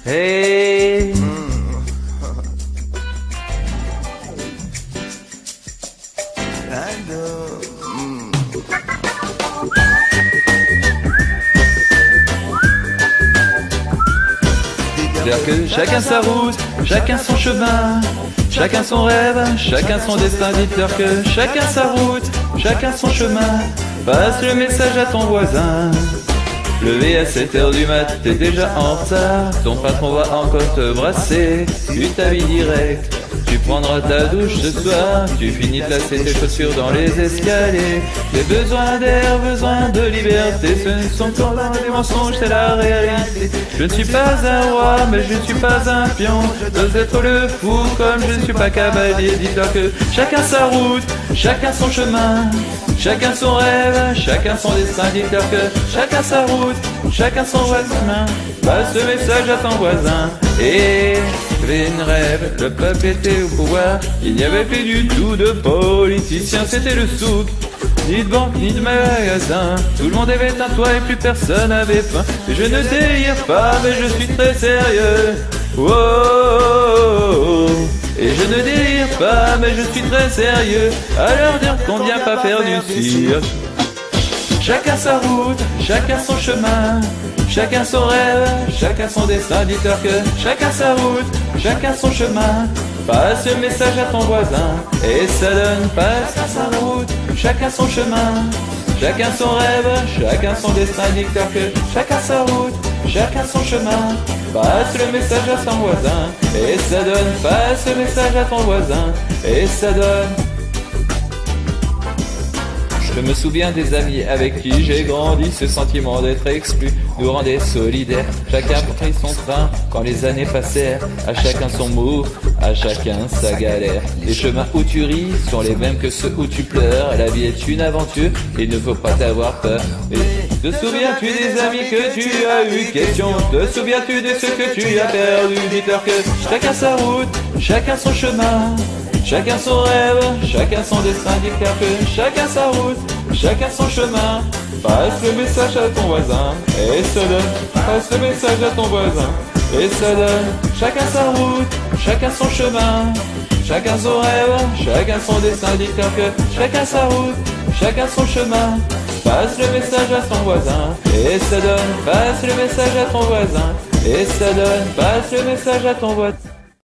Hey. Dire que chacun sa route, chacun son chemin, chacun son rêve, chacun son destin. Dites-leur que chacun sa route, chacun son chemin. Passe le message à ton voisin. Levé à 7h du mat, t'es déjà en retard. Ton patron va encore te brasser. Tu t'habilles direct, tu prendras ta douche ce soir. Tu finis de lasser tes chaussures dans les escaliers. Tes besoins d'air, besoin de liberté, ce ne sont pas des mensonges, c'est la réalité. Je ne suis pas un roi, mais je ne suis pas un pion. J'ose être le fou comme je ne suis pas cavalier. Dis-leur que chacun sa route, chacun son chemin, chacun son rêve, chacun son destin. Dis-leur que chacun sa route, chacun son chemin. Passe le message à ton voisin. Et une rêve, le peuple était au pouvoir. Il n'y avait plus du tout de politiciens, c'était le souk. Ni de banque, ni de magasin. Tout le monde avait un toit et plus personne n'avait faim. Et je ne délire pas, mais je suis très sérieux. Oh, oh, oh. Et je ne délire pas, mais je suis très sérieux. À leur dire qu'on vient pas faire du cirque. Chacun sa route, chacun son chemin, chacun son rêve, chacun son destin. Dis-leur que chacun sa route, chacun son chemin. Passe le message à ton voisin. Et ça donne passe sa route, chacun son chemin, chacun son rêve, chacun son destin. Dis-leur que chacun sa route, chacun son chemin. Passe le message à son voisin. Et ça donne passe le message à ton voisin. Et ça donne. Je me souviens des amis avec qui j'ai grandi. Ce sentiment d'être exclu nous rendait solidaires. Chacun prit son train quand les années passèrent. À chacun son mot, à chacun sa galère. Les chemins où tu ris sont les mêmes que ceux où tu pleures. La vie est une aventure, il ne faut pas t'avoir peur. Et te souviens-tu des amis que tu as eu? Question, te souviens-tu de ceux que tu as perdu? Dis-leur que chacun sa route, chacun son chemin, chacun son rêve, chacun son destin. Dis-leur que chacun sa route, chacun son chemin. Passe le message à ton voisin. Et ça donne, passe le message à ton voisin. Et ça donne, chacun sa route, chacun son chemin, chacun son rêve, chacun son destin. Dis-leur que chacun sa route, chacun son chemin. Passe le message à ton voisin. Et ça donne, passe le message à ton voisin. Et ça donne, passe le message à ton voisin.